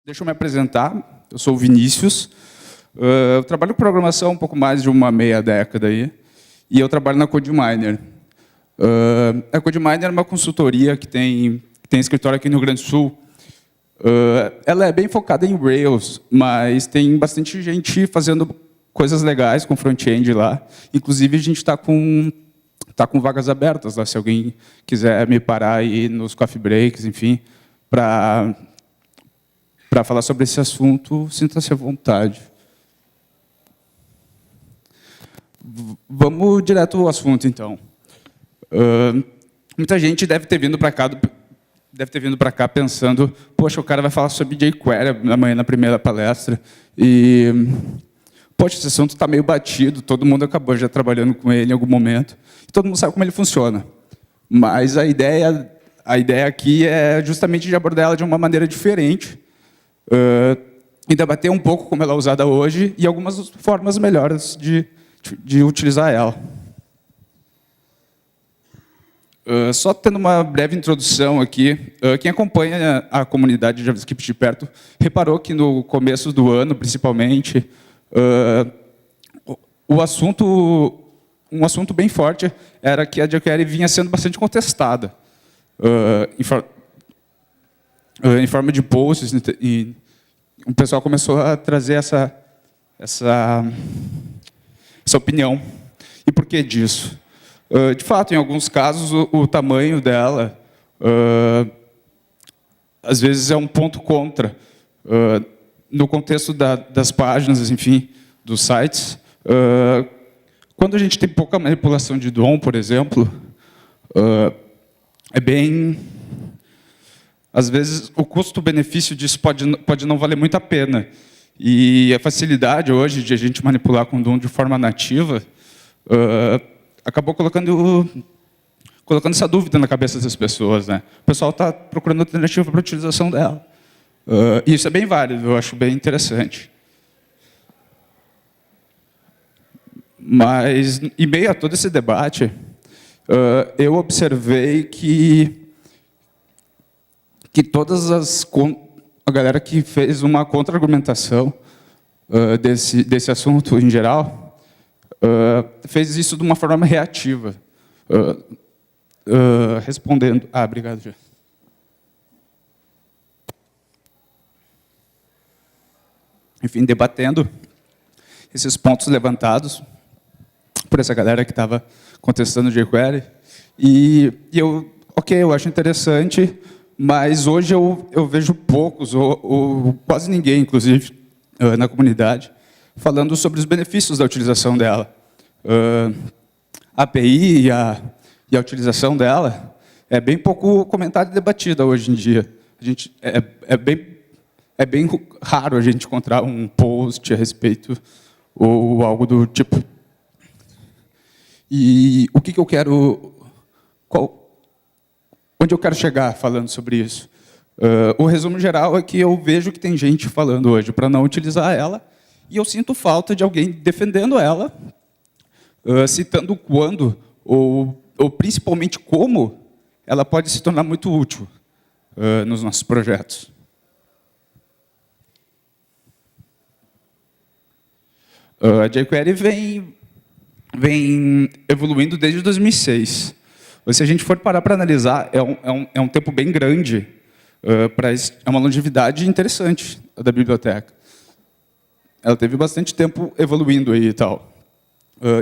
Deixa eu me apresentar. Eu sou o Vinícius. Eu trabalho com programação há um pouco mais de uma meia década aí, e eu trabalho na CodeMiner. A CodeMiner é uma consultoria que tem escritório aqui no Rio Grande do Sul. Ela é bem focada em Rails, mas tem bastante gente fazendo coisas legais com front-end lá. Inclusive, a gente está com vagas abertas lá, se alguém quiser me parar aí nos coffee breaks, enfim, para falar sobre esse assunto, sinta-se à vontade. Vamos direto ao assunto, então. Muita gente deve ter vindo para cá pensando, poxa, o cara vai falar sobre jQuery amanhã na primeira palestra, e poxa, esse assunto está meio batido, todo mundo acabou já trabalhando com ele em algum momento, e todo mundo sabe como ele funciona. Mas a ideia aqui é justamente de abordar ela de uma maneira diferente, e debater um pouco como ela é usada hoje e algumas formas melhores de utilizar ela. Só tendo uma breve introdução aqui, quem acompanha a comunidade de JavaScript de perto reparou que no começo do ano, principalmente, um assunto bem forte era que a jQuery vinha sendo bastante contestada. Em forma de posts, e o pessoal começou a trazer essa opinião. E por que disso? De fato, em alguns casos, o tamanho dela, às vezes, é um ponto contra. No contexto das páginas, enfim, dos sites, quando a gente tem pouca manipulação de DOM, por exemplo, às vezes, o custo-benefício disso pode não valer muito a pena. E a facilidade hoje de a gente manipular com DOM de forma nativa acabou colocando essa dúvida na cabeça das pessoas, né? O pessoal está procurando alternativa para a utilização dela. E isso é bem válido, eu acho bem interessante. Mas, em meio a todo esse debate, eu observei que a galera que fez uma contra-argumentação desse assunto em geral, fez isso de uma forma reativa, respondendo... obrigado, Gê. Enfim, debatendo esses pontos levantados por essa galera que estava contestando o jQuery. E eu acho interessante, mas hoje eu vejo poucos, ou quase ninguém, inclusive, na comunidade, falando sobre os benefícios da utilização dela. A API e a utilização dela é bem pouco comentada e debatida hoje em dia. É bem raro a gente encontrar um post a respeito ou algo do tipo. E o que eu quero... Onde eu quero chegar falando sobre isso? O resumo geral é que eu vejo que tem gente falando hoje para não utilizar ela, e eu sinto falta de alguém defendendo ela, citando quando, ou principalmente como, ela pode se tornar muito útil nos nossos projetos. A jQuery vem evoluindo desde 2006. Se a gente for parar para analisar, é um tempo bem grande, é uma longevidade interessante da biblioteca. Ela teve bastante tempo evoluindo aí e tal.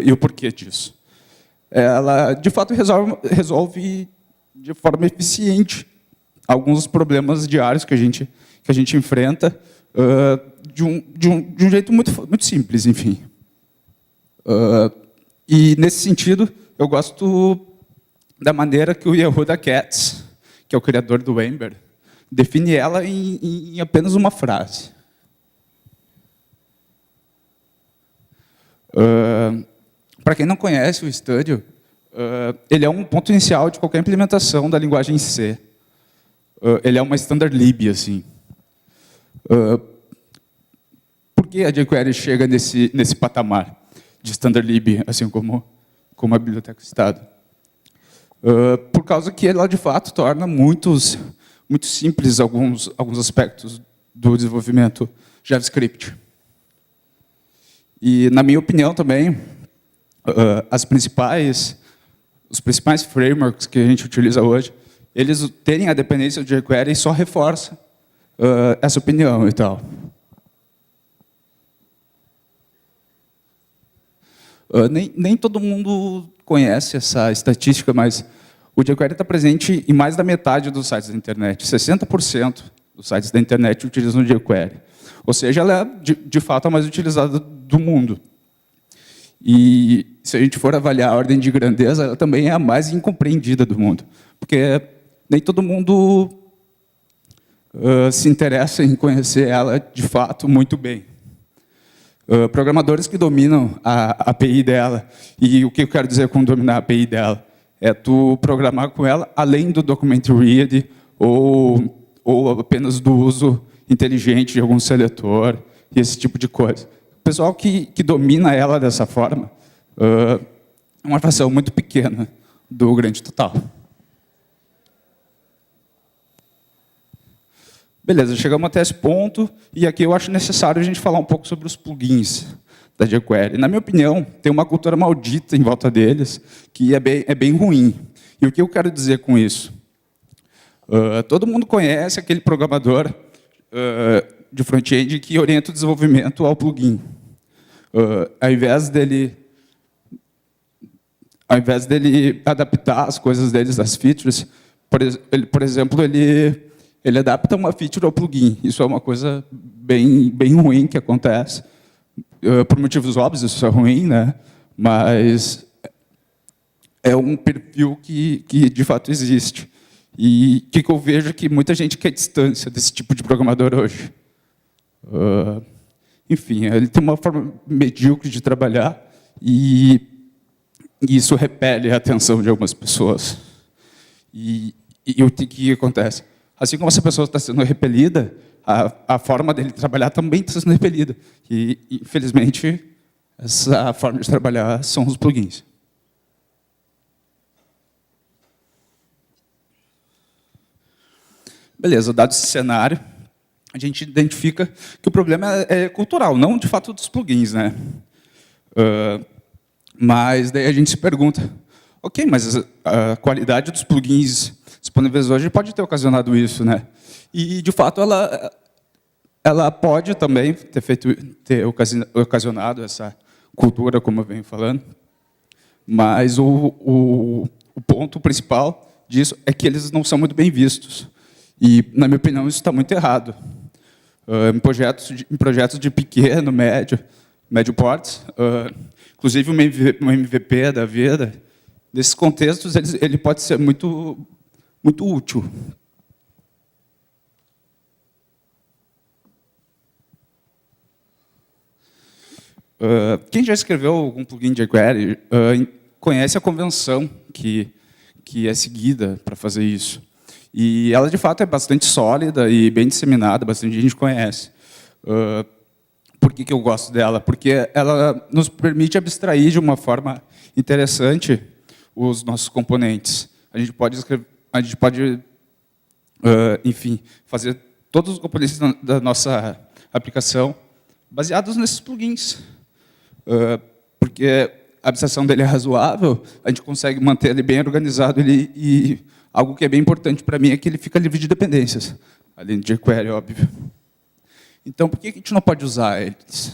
E o porquê disso? Ela, de fato, resolve de forma eficiente alguns problemas diários que a gente enfrenta, de um jeito muito simples, enfim. E, nesse sentido, eu gosto da maneira que o Yehuda Katz, que é o criador do Ember, define ela em apenas uma frase. Para quem não conhece o Studio, ele é um ponto inicial de qualquer implementação da linguagem C. Ele é uma standard lib, assim. Por que a jQuery chega nesse patamar de standard lib, assim como a biblioteca Estado? Por causa que ela, de fato, torna muito simples alguns aspectos do desenvolvimento JavaScript. E, na minha opinião, também, os principais frameworks que a gente utiliza hoje, eles terem a dependência do jQuery só reforça essa opinião e tal. Nem todo mundo conhece essa estatística, mas o jQuery está presente em mais da metade dos sites da internet. 60% dos sites da internet utilizam o jQuery. Ou seja, ela é, de fato, a mais utilizada do mundo. E, se a gente for avaliar a ordem de grandeza, ela também é a mais incompreendida do mundo. Porque nem todo mundo se interessa em conhecer ela, de fato, muito bem. Programadores que dominam a API dela, e o que eu quero dizer com dominar a API dela? É tu programar com ela além do document read ou apenas do uso inteligente de algum seletor e esse tipo de coisa. O pessoal que domina ela dessa forma é uma fração muito pequena do grande total. Beleza, chegamos até esse ponto, e aqui eu acho necessário a gente falar um pouco sobre os plugins da jQuery. Na minha opinião, tem uma cultura maldita em volta deles, que é bem ruim. E o que eu quero dizer com isso? Todo mundo conhece aquele programador de front-end que orienta o desenvolvimento ao plugin. Ao invés dele adaptar as coisas deles, as features, por exemplo, ele adapta uma feature ao plugin. Isso é uma coisa bem ruim que acontece. Por motivos óbvios, isso é ruim, né? Mas é um perfil que de fato existe. E o que eu vejo é que muita gente quer distância desse tipo de programador hoje. Enfim, ele tem uma forma medíocre de trabalhar e isso repele a atenção de algumas pessoas. E o que acontece? Assim como essa pessoa está sendo repelida, a forma dele trabalhar também está sendo repelida. E, infelizmente, essa forma de trabalhar são os plugins. Beleza, dado esse cenário, a gente identifica que o problema é cultural, não, de fato, dos plugins, né? Mas daí a gente se pergunta, ok, mas a qualidade dos plugins disponíveis hoje pode ter ocasionado isso, né? E, de fato, ela pode também ter ocasionado essa cultura, como eu venho falando, mas o ponto principal disso é que eles não são muito bem vistos. E, na minha opinião, isso está muito errado. Em projetos de pequeno, médio porte, inclusive um MVP da vida, nesses contextos, ele pode ser muito útil. Quem já escreveu algum plugin de jQuery conhece a convenção que é seguida para fazer isso. E ela, de fato, é bastante sólida e bem disseminada, bastante gente conhece. Por que eu gosto dela? Porque ela nos permite abstrair de uma forma interessante os nossos componentes. A gente pode enfim, fazer todos os componentes da nossa aplicação baseados nesses plugins. Porque a abstração dele é razoável, a gente consegue manter ele bem organizado e algo que é bem importante para mim é que ele fica livre de dependências, além de jQuery, óbvio. Então, por que a gente não pode usar eles?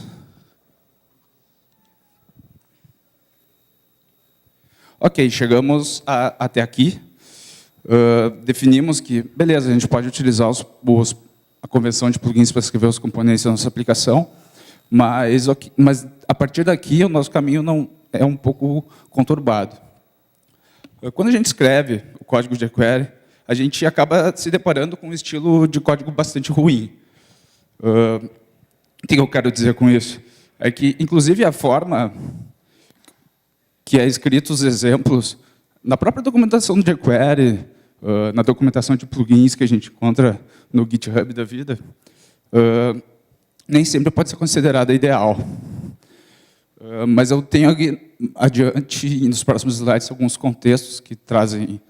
Ok, chegamos até aqui. Definimos que, beleza, a gente pode utilizar a convenção de plugins para escrever os componentes da nossa aplicação, mas a partir daqui o nosso caminho não é um pouco conturbado. Quando a gente escreve o código de jQuery, a gente acaba se deparando com um estilo de código bastante ruim. O que eu quero dizer com isso? É que, inclusive, a forma que é escrito os exemplos, na própria documentação do jQuery, na documentação de plugins que a gente encontra no GitHub da vida, nem sempre pode ser considerada ideal. Mas eu tenho adiante, nos próximos slides, alguns contextos que trazem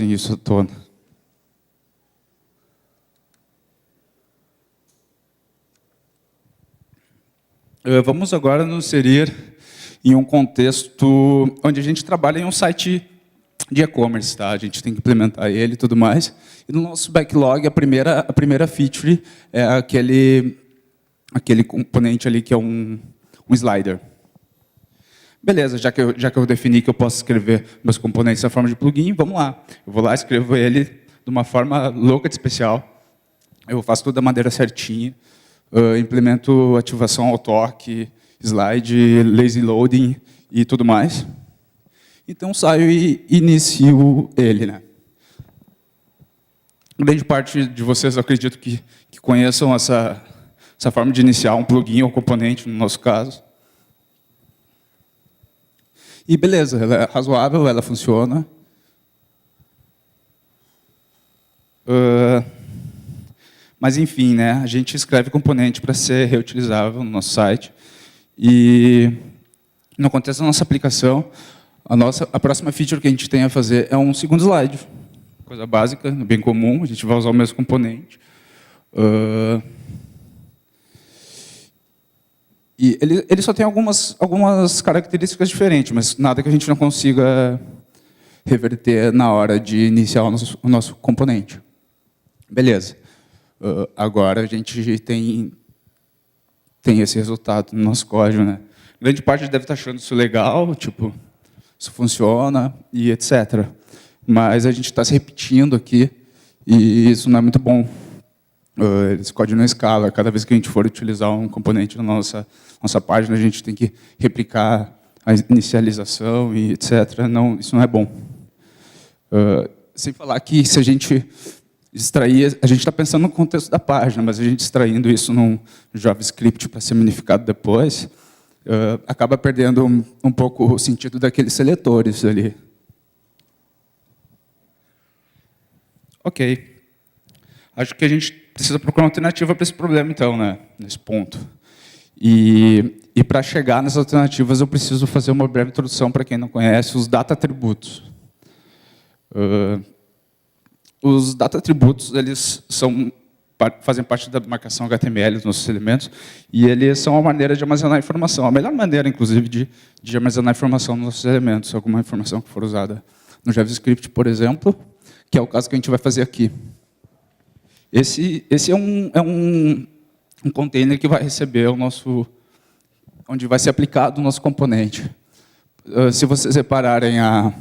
isso à tona. Vamos agora nos inserir em um contexto onde a gente trabalha em um site de e-commerce, tá? A gente tem que implementar ele e tudo mais. E no nosso backlog, a primeira feature é aquele componente ali que é um slider. Beleza, já que eu defini que eu posso escrever meus componentes na forma de plugin, vamos lá. Eu vou lá, escrevo ele de uma forma louca de especial. Eu faço tudo da maneira certinha. Implemento ativação ao toque, slide, lazy loading e tudo mais. Então, saio e inicio ele, né? Grande parte de vocês, eu acredito que conheçam essa forma de iniciar um plugin ou componente, no nosso caso. E beleza, ela é razoável, ela funciona. Mas, enfim, né, a gente escreve componente para ser reutilizável no nosso site. E, no contexto da nossa aplicação, a próxima feature que a gente tem a fazer é um segundo slide. Coisa básica, bem comum, a gente vai usar o mesmo componente. E ele só tem algumas características diferentes, mas nada que a gente não consiga reverter na hora de iniciar o nosso componente. Beleza. Agora a gente tem esse resultado no nosso código, né? Grande parte deve estar achando isso legal, tipo, isso funciona e etc. Mas a gente está se repetindo aqui e isso não é muito bom. Esse código não escala. Cada vez que a gente for utilizar um componente na nossa página, a gente tem que replicar a inicialização e etc. Não, isso não é bom. Sem falar que se a gente extrair, a gente está pensando no contexto da página, mas a gente extraindo isso num JavaScript para ser minificado depois, acaba perdendo um pouco o sentido daqueles seletores ali. Ok. Acho que a gente precisa procurar uma alternativa para esse problema, então, né, nesse ponto. E para chegar nessas alternativas, eu preciso fazer uma breve introdução, para quem não conhece, os data atributos. Os data atributos, eles fazem parte da marcação HTML dos nossos elementos, e eles são uma maneira de armazenar informação. A melhor maneira, inclusive, de armazenar informação nos nossos elementos, alguma informação que for usada no JavaScript, por exemplo, que é o caso que a gente vai fazer aqui. Esse é um container que vai receber onde vai ser aplicado o nosso componente. Se vocês repararem a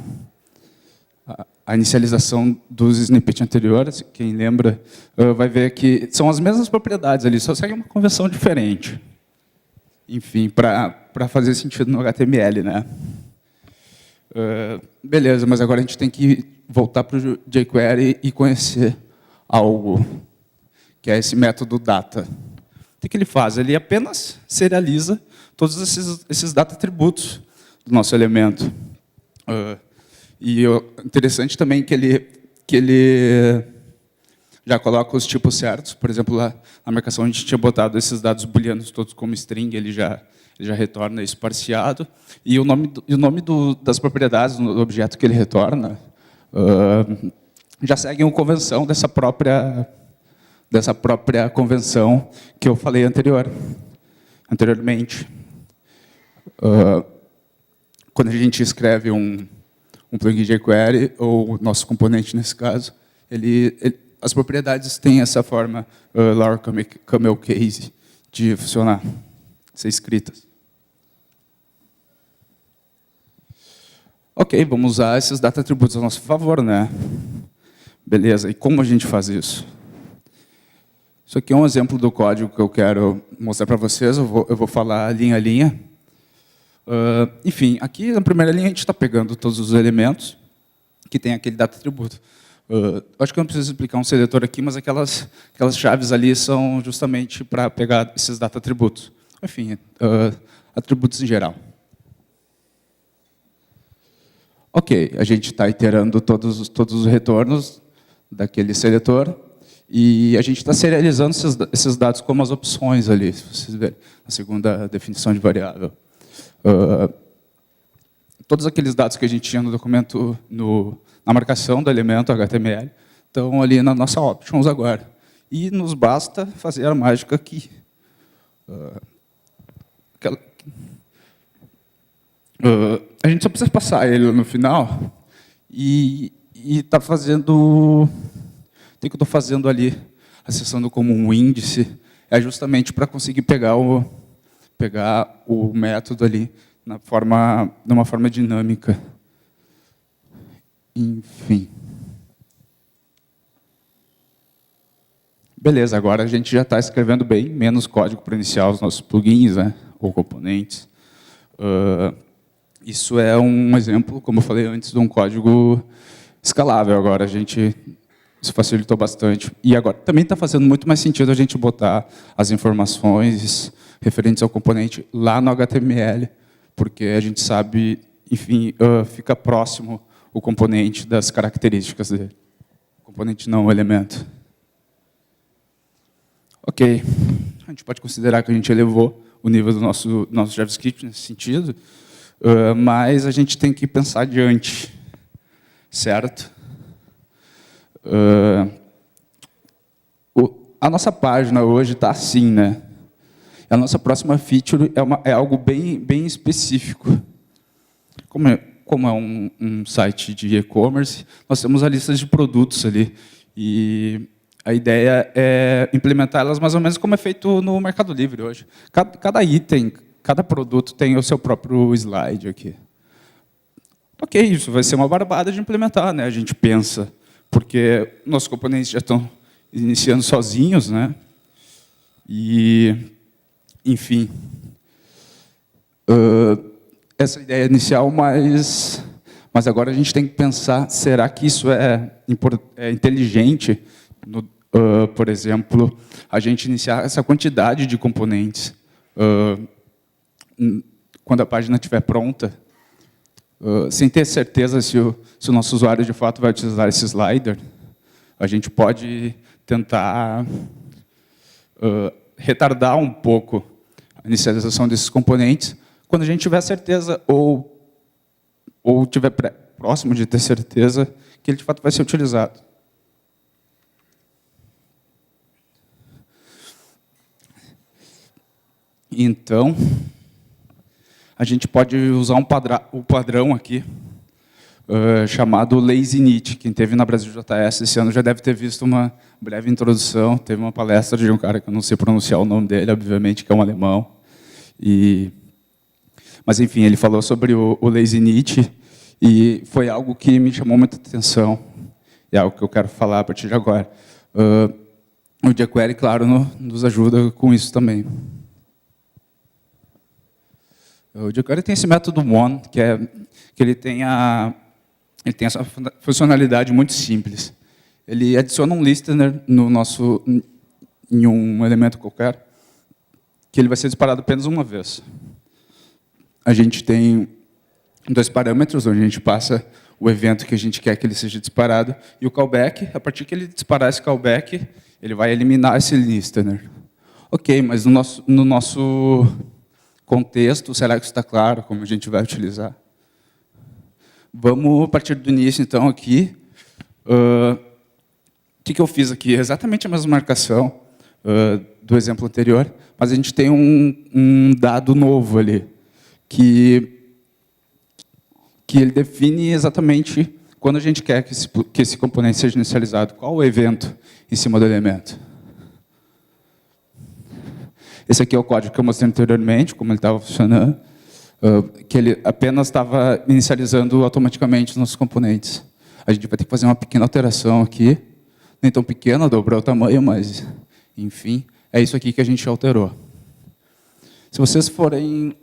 inicialização dos snippets anteriores, quem lembra, vai ver que são as mesmas propriedades ali, só segue uma convenção diferente. Enfim, para fazer sentido no HTML, né? Beleza, mas agora a gente tem que voltar para o jQuery e conhecer algo, que é esse método data. O que ele faz? Ele apenas serializa todos esses data atributos do nosso elemento. E interessante também que ele já coloca os tipos certos. Por exemplo, lá na marcação a gente tinha botado esses dados booleanos todos como string, ele já retorna isso parseado. E o nome das propriedades do objeto que ele retorna já segue uma convenção dessa própria convenção que eu falei anteriormente. Quando a gente escreve um plugin jQuery, ou o nosso componente nesse caso, as propriedades têm essa forma lower camel case de funcionar, de ser escritas. Ok, vamos usar esses data atributos a nosso favor, né? Beleza, e como a gente faz isso? Isso aqui é um exemplo do código que eu quero mostrar para vocês, eu vou falar linha a linha. Enfim, aqui na primeira linha a gente está pegando todos os elementos que tem aquele data atributo. Acho que eu não preciso explicar um seletor aqui, mas aquelas chaves ali são justamente para pegar esses data atributos. Enfim, atributos em geral. Ok, a gente está iterando todos os retornos daquele seletor e a gente está serializando esses dados como as opções ali, se vocês verem, a segunda definição de variável. Todos aqueles dados que a gente tinha no documento, na marcação do elemento HTML, estão ali na nossa options agora. E nos basta fazer a mágica aqui. a gente só precisa passar ele no final e está fazendo... O que eu estou fazendo ali, acessando como um índice, é justamente para conseguir pegar o método ali de uma forma dinâmica. Enfim. Beleza, agora a gente já está escrevendo bem menos código para iniciar os nossos plugins, né, ou componentes. Isso é um exemplo, como eu falei antes, de um código escalável. Agora isso facilitou bastante. E agora também está fazendo muito mais sentido a gente botar as informações referentes ao componente lá no HTML, porque a gente sabe, enfim, fica próximo o componente das características dele. Componente não, o elemento. Ok. A gente pode considerar que a gente elevou o nível do nosso JavaScript nesse sentido, mas a gente tem que pensar adiante, certo? A nossa página hoje está assim, né? A nossa próxima feature é algo bem específico. Como é um site de e-commerce, nós temos a lista de produtos ali. E a ideia é implementar elas mais ou menos como é feito no Mercado Livre hoje. Cada item, cada produto tem o seu próprio slide aqui. Ok, isso vai ser uma barbada de implementar, né? A gente pensa, porque nossos componentes já estão iniciando sozinhos, né? E, enfim, essa ideia inicial, mas agora a gente tem que pensar, será que isso é inteligente, por exemplo, a gente iniciar essa quantidade de componentes quando a página estiver pronta, sem ter certeza se o nosso usuário de fato vai utilizar esse slider. A gente pode tentar retardar um pouco a inicialização desses componentes quando a gente tiver certeza ou tiver próximo de ter certeza que ele de fato vai ser utilizado. Então, a gente pode usar um padrão aqui, chamado Lazy Knit. Quem esteve na Brasil.js esse ano já deve ter visto uma breve introdução. Teve uma palestra de um cara que eu não sei pronunciar o nome dele, obviamente, que é um alemão. Mas, enfim, ele falou sobre o Lazy Knit e foi algo que me chamou muita atenção. É algo que eu quero falar a partir de agora. O jQuery, claro, nos ajuda com isso também. O jQuery tem esse método one, que ele tem essa funcionalidade muito simples. Ele adiciona um listener em um elemento qualquer, que ele vai ser disparado apenas uma vez. A gente tem 2 parâmetros, onde a gente passa o evento que a gente quer que ele seja disparado, e o callback. A partir que ele disparar esse callback, ele vai eliminar esse listener. Ok, mas no nosso contexto, será que isso está claro, como a gente vai utilizar? Vamos partir do início, então, aqui. O que eu fiz aqui? Exatamente a mesma marcação do exemplo anterior, mas a gente tem um dado novo ali, que ele define exatamente quando a gente quer que esse componente seja inicializado. Qual o evento em cima do elemento? Esse aqui é o código que eu mostrei anteriormente, como ele estava funcionando, que ele apenas estava inicializando automaticamente os nossos componentes. A gente vai ter que fazer uma pequena alteração aqui, nem tão pequena, dobrou o tamanho, mas, enfim, é isso aqui que a gente alterou. Se vocês forem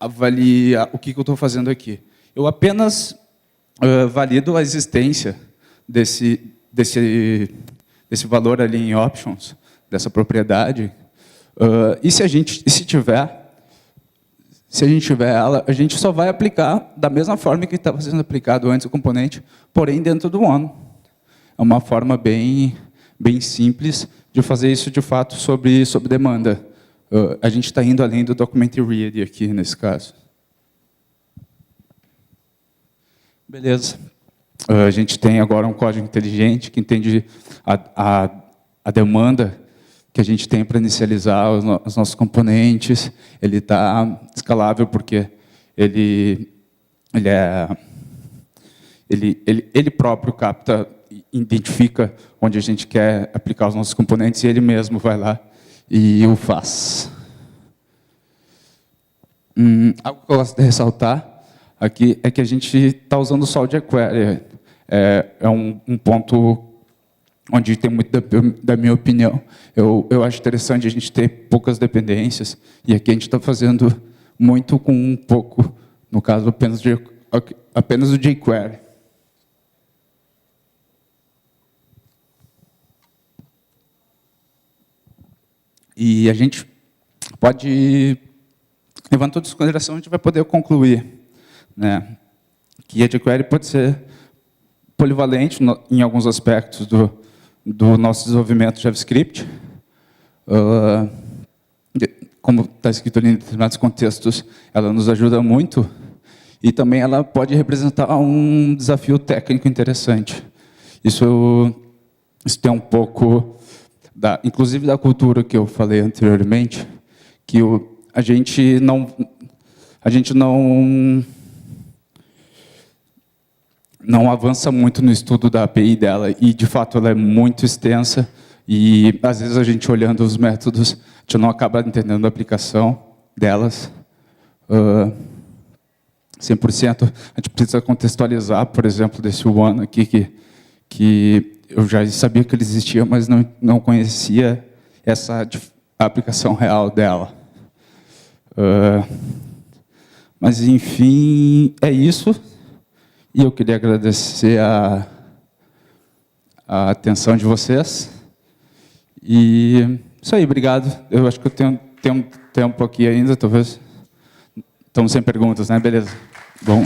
avaliar o que eu estou fazendo aqui, eu apenas valido a existência desse valor ali em options, dessa propriedade. E se a gente tiver ela, a gente só vai aplicar da mesma forma que estava sendo aplicado antes o componente, porém dentro do ONE. É uma forma bem simples de fazer isso de fato sob demanda. A gente está indo além do document read aqui nesse caso. Beleza. A gente tem agora um código inteligente que entende a demanda que a gente tem para inicializar os nossos componentes. Ele está escalável porque ele próprio capta, identifica onde a gente quer aplicar os nossos componentes e ele mesmo vai lá e o faz. Algo que eu gosto de ressaltar aqui é que a gente está usando só o jQuery. É um ponto onde tem muito da minha opinião. Eu acho interessante a gente ter poucas dependências, e aqui a gente está fazendo muito com um pouco, no caso, apenas o jQuery. E a gente pode, levando tudo isso em consideração, a gente vai poder concluir, né, que a jQuery pode ser polivalente em alguns aspectos do nosso desenvolvimento de JavaScript. Como está escrito ali em determinados contextos, ela nos ajuda muito, e também ela pode representar um desafio técnico interessante. Isso tem um pouco, inclusive da cultura que eu falei anteriormente, que a gente não avança muito no estudo da API dela, e, de fato, ela é muito extensa, e, às vezes, a gente olhando os métodos, a gente não acaba entendendo a aplicação delas 100%. A gente precisa contextualizar, por exemplo, desse one aqui, que eu já sabia que ele existia, mas não conhecia a aplicação real dela. Mas, enfim, é isso. E eu queria agradecer a atenção de vocês. E isso aí, obrigado. Eu acho que eu tenho um tempo aqui ainda, talvez. Estamos sem perguntas, né? Beleza. Bom.